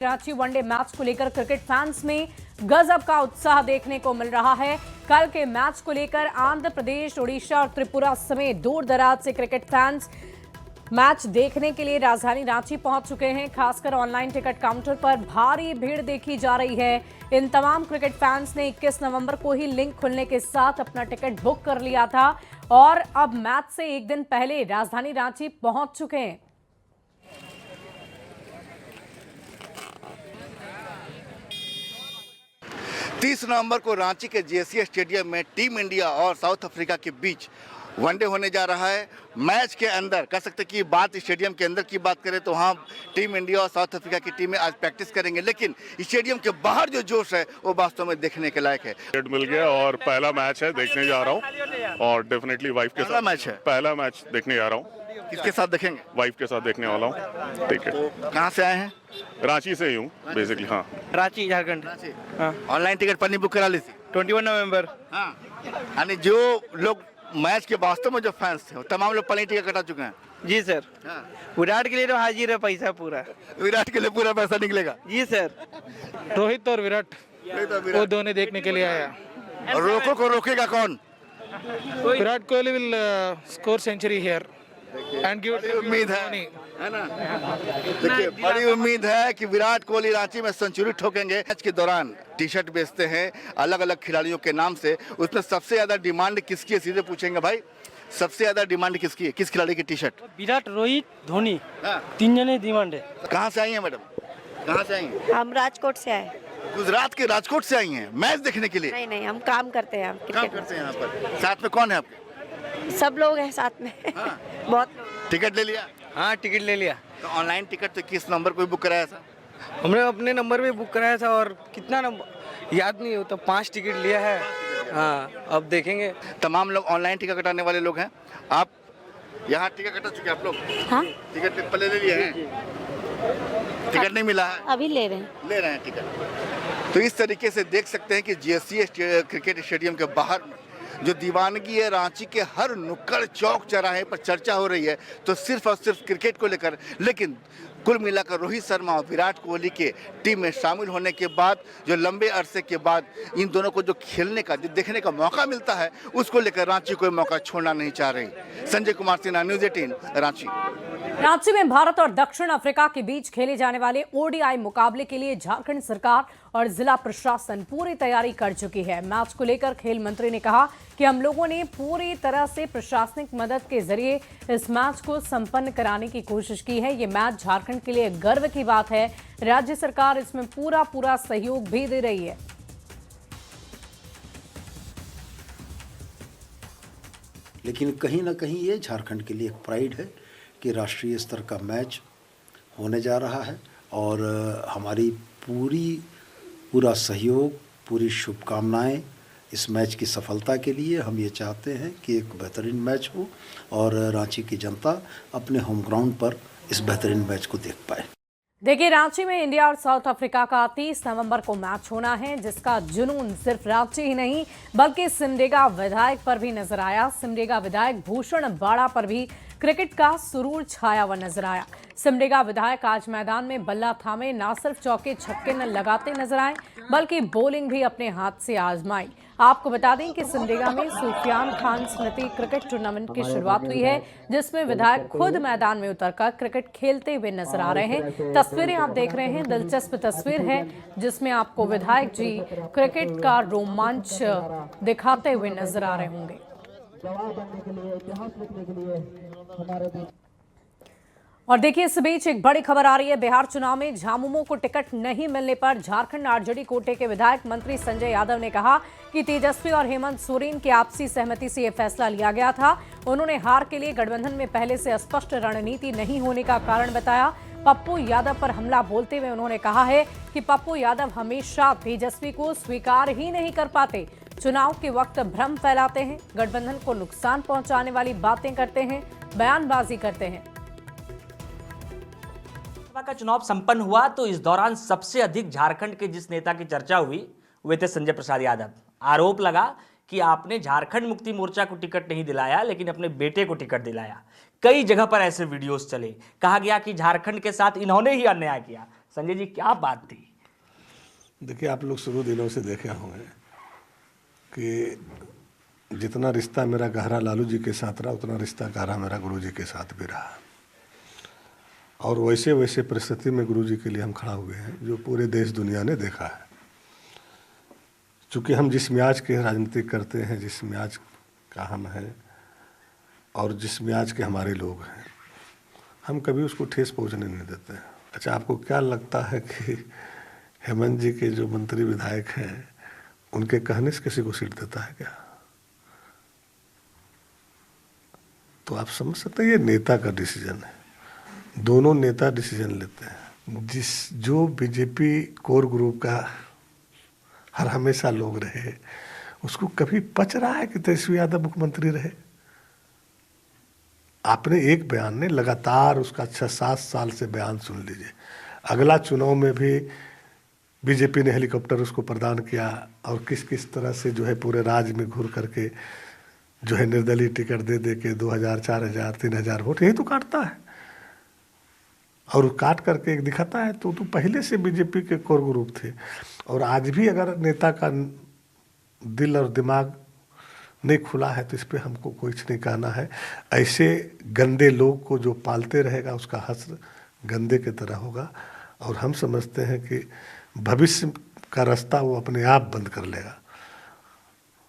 Ranchi one day match को लेकर cricket fans में गजब का उत्साह देखने को मिल रहा है। कल के मैच को लेकर आंध्र प्रदेश, उड़ीसा और त्रिपुरा समेत दूर दराज से क्रिकेट फैंस मैच देखने के लिए राजधानी रांची पहुंच चुके हैं। खासकर ऑनलाइन टिकट काउंटर पर भारी भीड़ देखी जा रही है। इन तमाम क्रिकेट फैंस ने 21 नवंबर को ही लिंक खुलने के साथ अपना टिकट बुक कर लिया था और अब मैच से एक दिन पहले राजधानी रांची पहुंच चुके हैं। तीस नवंबर को रांची के जेसीए स्टेडियम में टीम इंडिया और साउथ अफ्रीका के बीच वनडे होने जा रहा है। मैच के अंदर कह सकते कि बात स्टेडियम के अंदर की बात करें तो वहाँ टीम इंडिया और साउथ अफ्रीका की टीमें आज प्रैक्टिस करेंगे, लेकिन स्टेडियम के बाहर जो जोश है वो वास्तव में देखने के लायक है। टिकट मिल गया और पहला मैच है, देखने जा रहा हूँ और डेफिनेटली वाइफ के साथ मैच है। पहला मैच देखने जा रहा हूँ। किसके साथ देखेंगे? वाइफ के साथ देखने वाला हूँ। ठीक है। तो कहाँ से आए हैं? रांची से ही हूँ बेसिकली। हाँ, रांची, झारखंड। हाँ, ऑनलाइन टिकट पन्नी बुक करा ली थी 21 नवंबर। हाँ, यानी जो लोग मैच के वास्तव में जो फैंस थे तमाम लोग पहले टिकट कटा चुके हैं। जी सर। हाँ। विराट के लिए तो हाजिर है पैसा पूरा। विराट के लिए पूरा पैसा निकलेगा। जी सर। रोहित और विराट वो दोनों देखने के लिए आया। और रोको को रोकेगा कौन? Virat Kohli will score century here and give उम्मीद है ना? देखिए, बड़ी उम्मीद है कि विराट कोहली रांची में सेंचुरी ठोकेंगे। मैच के दौरान टी शर्ट बेचते हैं अलग अलग खिलाड़ियों के नाम से, उसमें सबसे ज्यादा डिमांड किसकी है? सीधे पूछेंगे भाई, सबसे ज्यादा डिमांड किसकी है? किस खिलाड़ी की टी शर्ट? विराट, रोहित, धोनी। हाँ। 3 जने डिमांड है। कहाँ से आई हैं मैडम? कहाँ से आई हैं? हम राजकोट से आए। गुजरात के राजकोट से आई हैं मैच देखने के लिए? नहीं नहीं, हम काम करते हैं। हम काम क्रिकेट करते हैं यहाँ पर। साथ में कौन है आपके? सब लोग हैं साथ में। हाँ। बहुत लोग। टिकट ले लिया? हाँ, टिकट ले लिया। तो ऑनलाइन टिकट तो किस नंबर को बुक कराया था? हमने अपने नंबर पे बुक कराया था और कितना नंबर याद नहीं होता, 5 टिकट लिया है। हाँ, अब देखेंगे। तमाम लोग ऑनलाइन टिकट कटाने वाले लोग हैं। आप यहाँ टिकट कटा चुके हैं आप लोग? हाँ, टिकट पहले ले लिए हैं? टिकट नहीं मिला है? अभी ले रहे हैं टिकट। तो इस तरीके से देख सकते हैं कि जेसीए क्रिकेट स्टेडियम के बाहर जो दीवानगी है, रांची के हर नुक्कड़ चौक चौराहे पर चर्चा हो रही है तो सिर्फ और सिर्फ क्रिकेट को लेकर। लेकिन कुल मिलाकर रोहित शर्मा और विराट कोहली के टीम में शामिल होने के बाद जो लंबे अरसे के बाद इन दोनों को जो खेलने का, जो देखने का मौका मिलता है, उसको लेकर रांची कोई मौका छोड़ना नहीं चाह रही। संजय कुमार सिन्हा, न्यूज़ 18 रांची। रांची में भारत और दक्षिण अफ्रीका के बीच खेले जाने वाले ओडीआई मुकाबले के लिए झारखंड सरकार और जिला प्रशासन पूरी तैयारी कर चुकी है। मैच को लेकर खेल मंत्री ने कहा कि हम लोगों ने पूरी तरह से प्रशासनिक मदद के जरिए इस मैच को संपन्न कराने की कोशिश की है। ये मैच झारखंड के लिए गर्व की बात है। राज्य सरकार इसमें पूरा सहयोग भी दे रही है। लेकिन कहीं ना कहीं ये झारखंड के लिए एक प्राइड है कि राष्ट्रीय स्तर का मैच होने जा रहा है और हमारी पूरा सहयोग, पूरी शुभकामनाएं इस मैच की सफलता के लिए। हम ये चाहते हैं कि एक बेहतरीन मैच हो और रांची की जनता अपने होम ग्राउंड पर इस बेहतरीन मैच को देख पाए। देखिए, रांची में इंडिया और साउथ अफ्रीका का 30 नवंबर को मैच होना है, जिसका जुनून सिर्फ रांची ही नहीं बल्कि सिमडेगा विधायक पर भी नजर आया। सिमडेगा विधायक भूषण बाड़ा पर भी क्रिकेट का सुरूर छाया हुआ नजर आया। सिमडेगा विधायक आज मैदान में बल्ला थामे ना सिर्फ चौके छक्के न लगाते नजर आए बल्कि बॉलिंग भी अपने हाथ से आजमाई। आपको बता दें कि सिमडेगा में सुफियान खान स्मृति क्रिकेट टूर्नामेंट की शुरुआत हुई है, जिसमें विधायक खुद मैदान में उतरकर क्रिकेट खेलते हुए नजर आ रहे हैं। तस्वीरें आप देख रहे हैं, दिलचस्प तस्वीर है जिसमें आपको विधायक जी क्रिकेट का रोमांच दिखाते हुए नजर आ रहे होंगे। और देखिए, इस बीच एक बड़ी खबर आ रही है। बिहार चुनाव में झामुमो को टिकट नहीं मिलने पर झारखंड आरजेडी कोटे के विधायक मंत्री संजय यादव ने कहा कि तेजस्वी और हेमंत सोरेन की आपसी सहमति से यह फैसला लिया गया था। उन्होंने हार के लिए गठबंधन में पहले से स्पष्ट रणनीति नहीं होने का कारण बताया। पप्पू यादव पर हमला बोलते हुए उन्होंने कहा है कि पप्पू यादव हमेशा तेजस्वी को स्वीकार ही नहीं कर पाते, चुनाव के वक्त भ्रम फैलाते हैं, गठबंधन को नुकसान पहुंचाने वाली बातें करते हैं, बयानबाजी करते हैं। लोकसभा का चुनाव संपन्न हुआ तो इस दौरान सबसे अधिक झारखंड के जिस नेता की चर्चा हुई वे थे संजय प्रसाद यादव। आरोप लगा कि आपने झारखंड मुक्ति मोर्चा को टिकट नहीं दिलाया लेकिन अपने बेटे को टिकट दिलाया। कई जगह पर ऐसे वीडियोस चले, कहा गया कि झारखंड के साथ इन्होंने ही अन्याय किया, संजय जी, क्या बात थी? देखिए, आप लोग शुरू दिनों से देखे होंगे कि जितना रिश्ता मेरा गहरा लालू जी के साथ रहा, उतना रिश्ता गहरा मेरा गुरु जी के साथ भी रहा। और वैसे वैसे परिस्थिति में गुरु जी के लिए हम खड़ा हुए हैं जो पूरे देश दुनिया ने देखा है। चूँकि हम जिस मियाज के राजनीति करते हैं, जिस मियाज का हम हैं और जिस मियाज के हमारे लोग हैं, हम कभी उसको ठेस पहुँचने नहीं देते हैं। अच्छा, आपको क्या लगता है कि हेमंत जी के जो मंत्री विधायक हैं, उनके कहने से किसी को सीट देता है क्या? तो आप समझ सकते हैं ये नेता का डिसीजन है। दोनों नेता डिसीजन लेते हैं। जो बीजेपी कोर ग्रुप का हर हमेशा लोग रहे, उसको कभी पच रहा है कि तेजस्वी यादव मुख्यमंत्री रहे? आपने एक बयान ने लगातार उसका 6-7 साल से बयान सुन लीजिए। अगला चुनाव में भी बीजेपी ने हेलीकॉप्टर उसको प्रदान किया और किस किस तरह से जो है पूरे राज्य में घूर करके जो है निर्दलीय टिकट दे दे के 2000, 4000, 3000 वोट यही तो काटता है। और काट करके एक दिखाता है तो पहले से बीजेपी के कोर ग्रुप थे। और आज भी अगर नेता का दिल और दिमाग नहीं खुला है तो इस पर हमको कुछ नहीं कहना है। ऐसे गंदे लोग को जो पालते रहेगा उसका हश्र गंदे की तरह होगा। और हम समझते हैं कि भविष्य का रास्ता वो अपने आप बंद कर लेगा,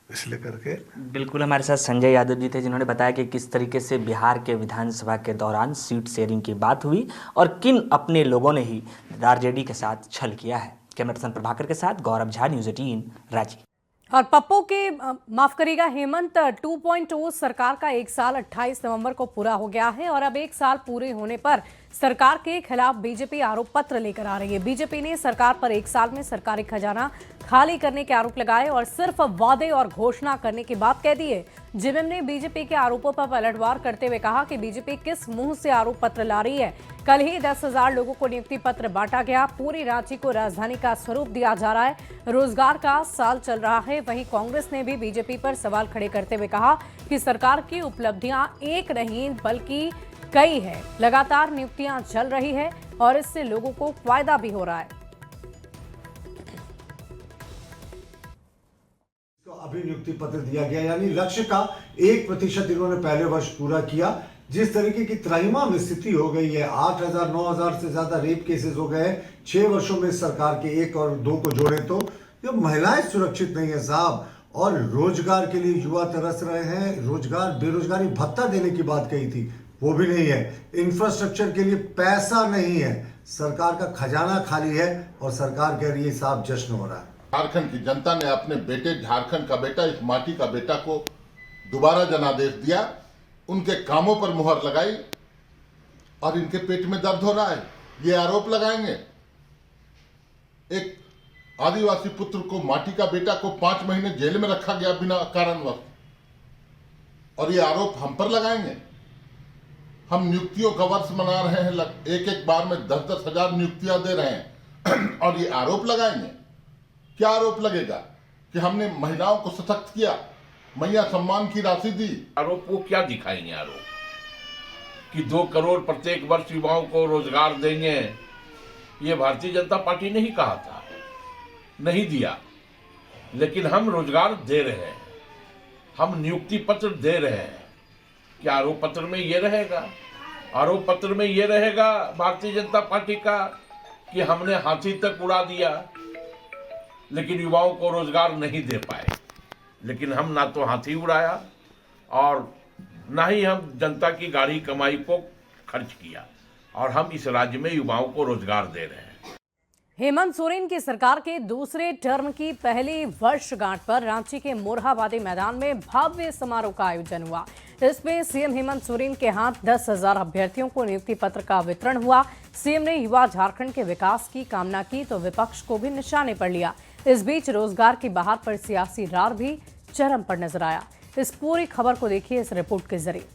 इसलिए करके। बिल्कुल, हमारे साथ संजय यादव जी थे जिन्होंने बताया कि किस तरीके से बिहार के विधानसभा के दौरान सीट शेयरिंग की बात हुई और किन अपने लोगों ने ही आरजेडी के साथ छल किया है। कैमरा पर्सन प्रभाकर के साथ गौरव झा, न्यूज़ 18 रांची। और पप्पू के माफ करिएगा हेमंत 2.0 सरकार का 1 साल 28 नवंबर को पूरा हो गया है और अब 1 साल पूरे होने पर सरकार के खिलाफ बीजेपी आरोप पत्र लेकर आ रही है। बीजेपी ने सरकार पर 1 साल में सरकारी खजाना खाली करने के आरोप लगाए और सिर्फ वादे और घोषणा करने की बात कह दी है। जेएमएम ने बीजेपी के आरोपों पर पलटवार करते हुए कहा कि बीजेपी किस मुंह से आरोप पत्र ला रही है। कल ही 10,000 लोगों को नियुक्ति पत्र बांटा गया। पूरी रांची को राजधानी का स्वरूप दिया जा रहा है। रोजगार का साल चल रहा है। वहीं कांग्रेस ने भी बीजेपी पर सवाल खड़े करते हुए कहा कि सरकार की उपलब्धियां एक नहीं बल्कि कई है। लगातार नियुक्तियां चल रही है और इससे लोगों को फायदा भी हो रहा है। अभी नियुक्ति पत्र दिया गया, यानी लक्ष्य का 1% इन्होंने पहले वर्ष पूरा किया। जिस तरीके की त्राहिमाम स्थिति हो गई है, 8,000 9,000 से ज्यादा रेप केसेस हो गए 6 वर्षों में सरकार के 1 और 2 को जोड़े तो ये महिलाएं सुरक्षित नहीं है साहब। और रोजगार के लिए युवा तरस रहे हैं। रोजगार बेरोजगारी भत्ता देने की बात कही थी, वो भी नहीं है। इंफ्रास्ट्रक्चर के लिए पैसा नहीं है। सरकार का खजाना खाली है और सरकार कह रही है साहब जश्न हो रहा है। झारखंड की जनता ने अपने बेटे, झारखंड का बेटा, इस माटी का बेटा को दोबारा जनादेश दिया, उनके कामों पर मुहर लगाई और इनके पेट में दर्द हो रहा है। ये आरोप लगाएंगे एक आदिवासी पुत्र को, माटी का बेटा को 5 महीने जेल में रखा गया बिना कारणवश, और ये आरोप हम पर लगाएंगे। हम नियुक्तियों का वर्ष मना रहे हैं, एक बार में 10-10 हजार नियुक्तियां दे रहे हैं और ये आरोप लगाएंगे। क्या आरोप लगेगा कि हमने महिलाओं को सशक्त किया, मैया सम्मान की राशि दी। आरोप वो क्या दिखाएंगे? आरोप कि 2 करोड़ प्रत्येक वर्ष युवाओं को रोजगार देंगे, ये भारतीय जनता पार्टी ने ही कहा था, नहीं दिया। लेकिन हम रोजगार दे रहे हैं, हम नियुक्ति पत्र दे रहे हैं। क्या आरोप पत्र में ये रहेगा? आरोप पत्र में ये रहेगा भारतीय जनता पार्टी का कि हमने हाथी तक उड़ा दिया लेकिन युवाओं को रोजगार नहीं दे पाए। लेकिन हम ना तो हाथी उड़ाया और ना ही हम जनता की गाड़ी कमाई को खर्च किया, और हम इस राज्य में युवाओं को रोजगार दे रहे हैं। हेमंत सोरेन की सरकार के दूसरे टर्म की पहली वर्षगांठ पर रांची के मोरहाबादी मैदान में भव्य समारोह का आयोजन हुआ। इसमें सीएम हेमंत सोरेन के हाथ 10,000 अभ्यर्थियों को नियुक्ति पत्र का वितरण हुआ। सीएम ने युवा झारखंड के विकास की कामना की तो विपक्ष को भी निशाने पर लिया। इस बीच रोजगार की बहार पर सियासी रार भी चरम पर नजर आया। इस पूरी खबर को देखिए इस रिपोर्ट के जरिए।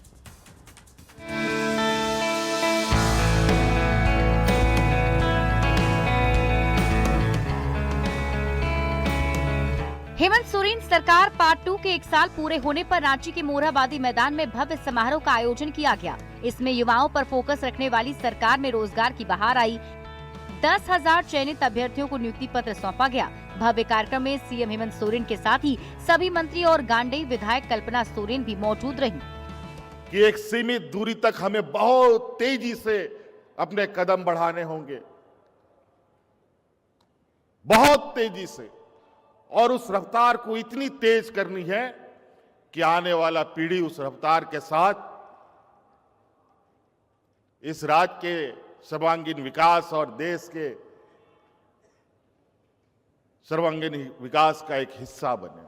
हेमंत सोरेन सरकार पार्ट 2 के 1 साल पूरे होने पर रांची के मोरहाबादी मैदान में भव्य समारोह का आयोजन किया गया। इसमें युवाओं पर फोकस रखने वाली सरकार में रोजगार की बहार आई। 10,000 चयनित अभ्यर्थियों को नियुक्ति पत्र सौंपा गया। भव्य कार्यक्रम में सीएम हेमंत सोरेन के साथ ही सभी मंत्री और गांडेय विधायक कल्पना सोरेन भी मौजूद रहीं। कि एक सीमित दूरी तक हमें बहुत तेजी से अपने कदम बढ़ाने होंगे, बहुत तेजी से, और उस रफ्तार को इतनी तेज करनी है कि आने वाला पीढ़ी उस रफ्तार के साथ इस राज्य के सर्वांगीण विकास और देश के सर्वांगीण विकास का एक हिस्सा बने।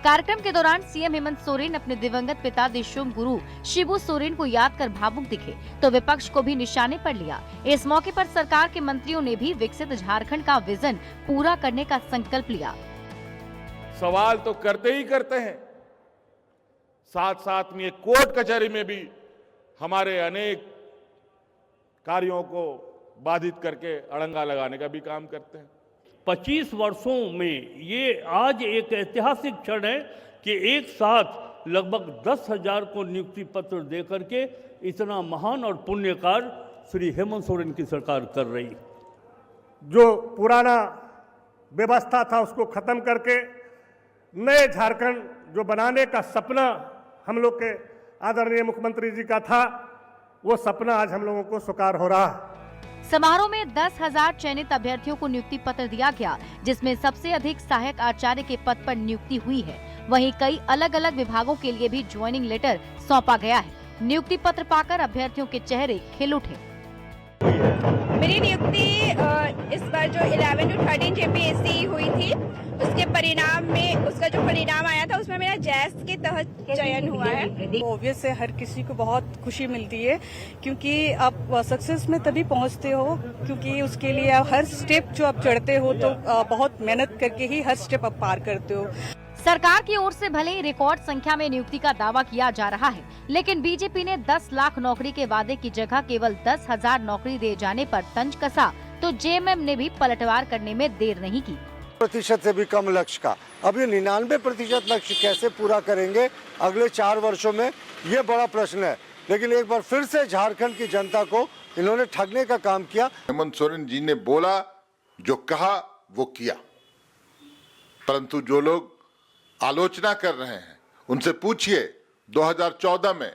कार्यक्रम के दौरान सीएम हेमंत सोरेन अपने दिवंगत पिता देशोम गुरु शिबू सोरेन को याद कर भावुक दिखे तो विपक्ष को भी निशाने पर लिया। इस मौके पर सरकार के मंत्रियों ने भी विकसित झारखंड का विजन पूरा करने का संकल्प लिया। सवाल तो करते ही करते हैं, साथ साथ में कोर्ट कचहरी में भी हमारे अनेक कार्यों को बाधित करके अड़ंगा लगाने का भी काम करते हैं। 25 वर्षों में ये आज एक ऐतिहासिक क्षण है कि एक साथ लगभग 10,000 को नियुक्ति पत्र दे करके इतना महान और पुण्य कार्य श्री हेमंत सोरेन की सरकार कर रही। जो पुराना व्यवस्था था उसको खत्म करके नए झारखंड जो बनाने का सपना हम लोग के आदरणीय मुख्यमंत्री जी का था, वो सपना आज हम लोगों को साकार हो रहा है। समारोह में 10,000 चयनित अभ्यर्थियों को नियुक्ति पत्र दिया गया, जिसमें सबसे अधिक सहायक आचार्य के पद पर नियुक्ति हुई है। वहीं कई अलग अलग विभागों के लिए भी ज्वाइनिंग लेटर सौंपा गया है। नियुक्ति पत्र पाकर अभ्यर्थियों के चेहरे खिल उठे। मेरी नियुक्ति इस बार जो 11 to 13 JPSC हुई थी, उसके परिणाम में उसका जो परिणाम आया था उसमें मेरा जैस के तहत चयन हुआ है। ऑब्वियस है, हर किसी को बहुत खुशी मिलती है क्योंकि आप सक्सेस में तभी पहुंचते हो क्योंकि उसके लिए आप हर स्टेप जो आप चढ़ते हो तो बहुत मेहनत करके ही हर स्टेप आप पार करते हो। सरकार की ओर से भले ही रिकॉर्ड संख्या में नियुक्ति का दावा किया जा रहा है, लेकिन बीजेपी ने 10 लाख नौकरी के वादे की जगह केवल 10,000 नौकरी दिए जाने पर तंज कसा तो जेएमएम ने भी पलटवार करने में देर नहीं की। प्रतिशत से भी कम लक्ष्य का, अब ये 99% लक्ष्य कैसे पूरा करेंगे अगले 4 वर्षों में, ये बड़ा प्रश्न है। लेकिन एक बार फिर से झारखंड की जनता को इन्होंने ठगने का काम किया। हेमंत सोरेन जी ने बोला, जो कहा वो किया, परंतु जो लोग आलोचना कर रहे हैं उनसे पूछिए 2014 में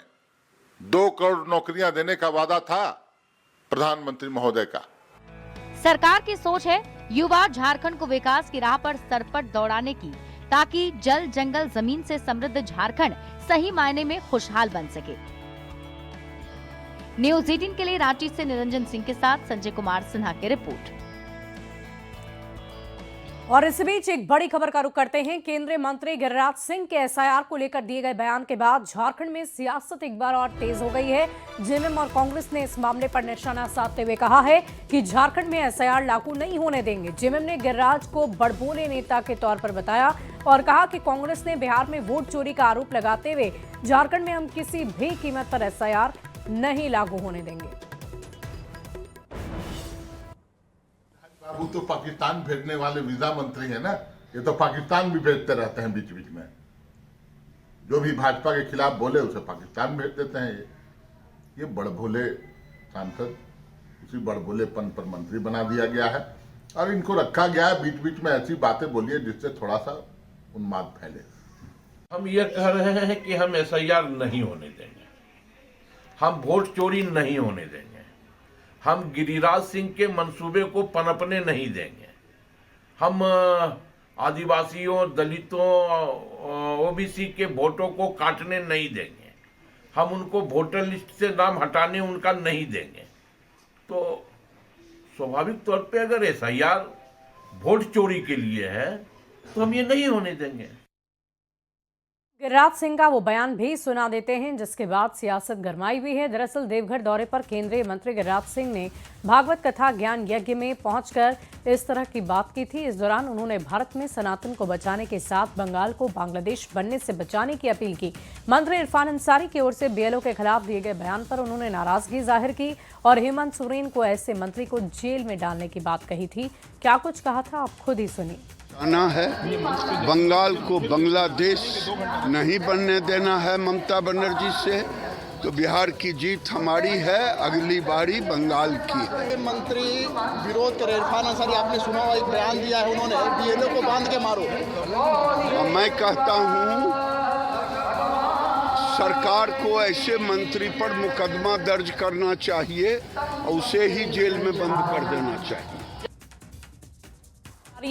2 करोड़ नौकरियां देने का वादा था प्रधानमंत्री महोदय का। सरकार की सोच है युवा झारखंड को विकास की राह पर सरपट दौड़ाने की, ताकि जल जंगल जमीन से समृद्ध झारखंड सही मायने में खुशहाल बन सके। न्यूज़ 18 के लिए रांची से निरंजन सिंह के साथ संजय कुमार सिन्हा की रिपोर्ट। और इस बीच एक बड़ी खबर का रुख करते हैं। केंद्रीय मंत्री गिरिराज सिंह के एसआईआर को लेकर दिए गए बयान के बाद झारखंड में सियासत एक बार और तेज हो गई है। जेएमएम और कांग्रेस ने इस मामले पर निशाना साधते हुए कहा है कि झारखंड में एसआईआर लागू नहीं होने देंगे। जेएमएम ने गिरिराज को बड़बोले नेता के तौर पर बताया और कहा कि कांग्रेस ने बिहार में वोट चोरी का आरोप लगाते हुए झारखंड में हम किसी भी कीमत पर एसआईआर नहीं लागू होने देंगे। बाबू तो पाकिस्तान भेजने वाले वीजा मंत्री है ना, ये तो पाकिस्तान भी भेजते रहते हैं बीच बीच में। जो भी भाजपा के खिलाफ बोले उसे पाकिस्तान भेज देते हैं। ये बड़भोले सांसद उसी बड़भोलेपन पर मंत्री बना दिया गया है और इनको रखा गया है बीच बीच में ऐसी बातें बोलिए जिससे थोड़ा सा उन्माद फैले। हम ये कह रहे हैं कि हम एसआईआर नहीं होने देंगे, हम वोट चोरी नहीं होने देंगे, हम गिरिराज सिंह के मंसूबे को पनपने नहीं देंगे, हम आदिवासियों, दलितों, ओबीसी के वोटों को काटने नहीं देंगे, हम उनको वोटर लिस्ट से नाम हटाने उनका नहीं देंगे। तो स्वाभाविक तौर पे अगर एसआईआर वोट चोरी के लिए है तो हम ये नहीं होने देंगे। गिरिराज सिंह का वो बयान भी सुना देते हैं जिसके बाद सियासत गरमाई हुई है। दरअसल देवघर दौरे पर केंद्रीय मंत्री गिरिराज सिंह ने भागवत कथा ज्ञान यज्ञ में पहुंचकर इस तरह की बात की थी। इस दौरान उन्होंने भारत में सनातन को बचाने के साथ बंगाल को बांग्लादेश बनने से बचाने की अपील की। मंत्री इरफान अंसारी की ओर से बीएलओ के खिलाफ दिए गए बयान पर उन्होंने नाराजगी जाहिर की और हेमंत सोरेन को ऐसे मंत्री को जेल में डालने की बात कही थी। क्या कुछ कहा था आप खुद ही सुनिए। आना है, बंगाल को बांग्लादेश नहीं बनने देना है ममता बनर्जी से, तो बिहार की जीत हमारी है, अगली बारी बंगाल की है। मंत्री विरोध करे, इरफान अंसारी, आपने सुना हुआ एक बयान दिया है उन्होंने, बीएलओ को बांध के मारो। और मैं कहता हूँ सरकार को ऐसे मंत्री पर मुकदमा दर्ज करना चाहिए और उसे ही जेल में बंद कर देना चाहिए।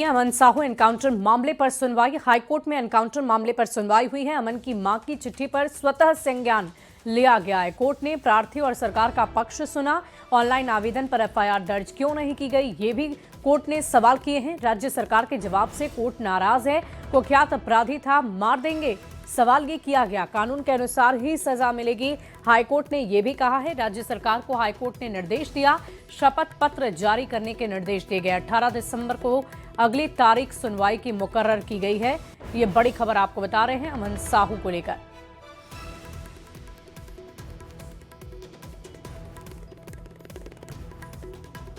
अमन साहू एनकाउंटर मामले पर सुनवाई। हाईकोर्ट में एनकाउंटर मामले पर सुनवाई हुई है। अमन की मां की चिट्ठी पर स्वतः संज्ञान लिया गया है। कोर्ट ने प्रार्थी और सरकार का पक्ष सुना। ऑनलाइन आवेदन पर एफआईआर दर्ज क्यों नहीं की गई, ये भी कोर्ट ने सवाल किए हैं। राज्य सरकार के जवाब से कोर्ट नाराज है। कुख्यात अपराधी था, मार देंगे। सवाल ये किया गया, कानून के अनुसार ही सजा मिलेगी। हाईकोर्ट ने यह भी कहा है। राज्य सरकार को हाईकोर्ट ने निर्देश दिया, शपथ पत्र जारी करने के निर्देश दिए गए। 18 दिसंबर को अगली तारीख सुनवाई की मुकर्रर की गई है। ये बड़ी खबर आपको बता रहे हैं अमन साहू को लेकर।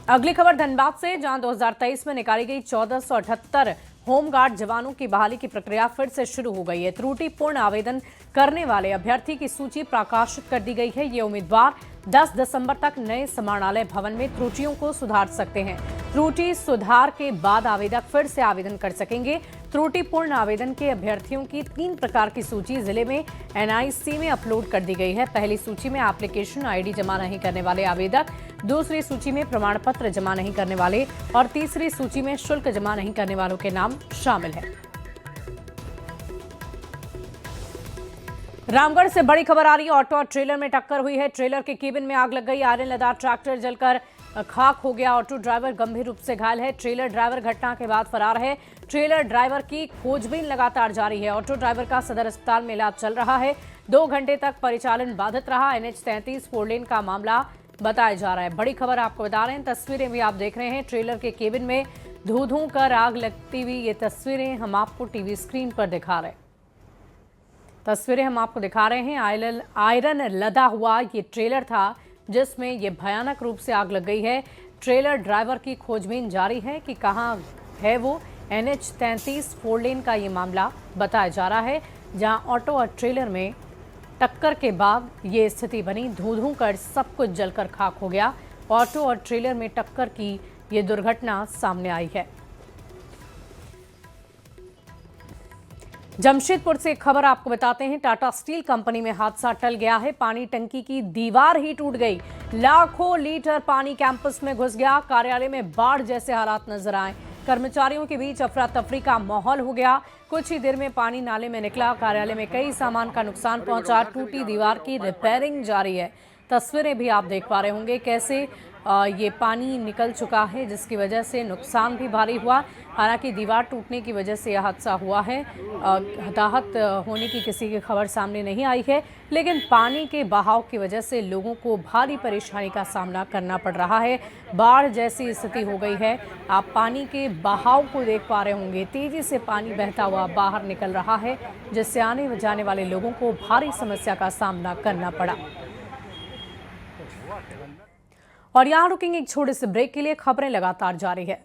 अगली खबर धनबाद से, जहां 2023 में निकाली गई 1478 होमगार्ड जवानों की बहाली की प्रक्रिया फिर से शुरू हो गई है। त्रुटिपूर्ण आवेदन करने वाले अभ्यर्थी की सूची प्रकाशित कर दी गई है। ये उम्मीदवार 10 दिसंबर तक नए समाहरणालय भवन में त्रुटियों को सुधार सकते हैं। त्रुटि सुधार के बाद आवेदक फिर से आवेदन कर सकेंगे। त्रुटिपूर्ण आवेदन के अभ्यर्थियों की 3 प्रकार की सूची जिले में एनआईसी में अपलोड कर दी गई है। पहली सूची में एप्लीकेशन आईडी जमा नहीं करने वाले आवेदक, दूसरी सूची में प्रमाण पत्र जमा नहीं करने वाले और तीसरी सूची में शुल्क जमा नहीं करने वालों के नाम शामिल है। रामगढ़ से बड़ी खबर आ रही है। ऑटो और ट्रेलर में टक्कर हुई है। ट्रेलर के केबिन में आग लग गई। आयरन लदा ट्रैक्टर जलकर खाक हो गया। ऑटो ड्राइवर गंभीर रूप से घायल है। ट्रेलर ड्राइवर घटना के बाद फरार है। ट्रेलर ड्राइवर की खोजबीन लगातार जारी है। ऑटो ड्राइवर का सदर अस्पताल में इलाज चल रहा है। 2 घंटे तक परिचालन बाधित रहा। NH-33 4 लेन का मामला बताया जा रहा है। बड़ी खबर आपको बता रहे हैं, तस्वीरें भी आप देख रहे हैं। ट्रेलर के केबिन में धू कर आग लगती हुई ये तस्वीरें हम आपको टीवी स्क्रीन पर दिखा रहे हैं। तस्वीरें हम आपको दिखा रहे हैं। आयरन लदा हुआ ये ट्रेलर था जिसमें ये भयानक रूप से आग लग गई है। ट्रेलर ड्राइवर की खोजबीन जारी है कि कहां है वो। NH-33 4 लेन का ये मामला बताया जा रहा है, जहां ऑटो और ट्रेलर में टक्कर के बाद ये स्थिति बनी। धू कर सब कुछ जलकर खाक हो गया। ऑटो और ट्रेलर में टक्कर की ये दुर्घटना सामने आई है। जमशेदपुर से खबर आपको बताते हैं। टाटा स्टील कंपनी में हादसा टल गया है। पानी टंकी की दीवार ही टूट गई। लाखों लीटर पानी कैंपस में घुस गया। कार्यालय में बाढ़ जैसे हालात नजर आए। कर्मचारियों के बीच अफरा तफरी का माहौल हो गया। कुछ ही देर में पानी नाले में निकला। कार्यालय में कई सामान का नुकसान पहुंचा। टूटी दीवार की रिपेयरिंग जारी है। तस्वीरें भी आप देख पा रहे होंगे कैसे ये पानी निकल चुका है, जिसकी वजह से नुकसान भी भारी हुआ। हालांकि दीवार टूटने की वजह से यह हादसा हुआ है। हताहत होने की किसी की खबर सामने नहीं आई है, लेकिन पानी के बहाव की वजह से लोगों को भारी परेशानी का सामना करना पड़ रहा है। बाढ़ जैसी स्थिति हो गई है। आप पानी के बहाव को देख पा रहे होंगे। तेजी से पानी बहता हुआ बाहर निकल रहा है, जिससे आने जाने वाले लोगों को भारी समस्या का सामना करना पड़ा। और यहाँ रुकेंगे एक छोटे से ब्रेक के लिए। खबरें लगातार जारी है।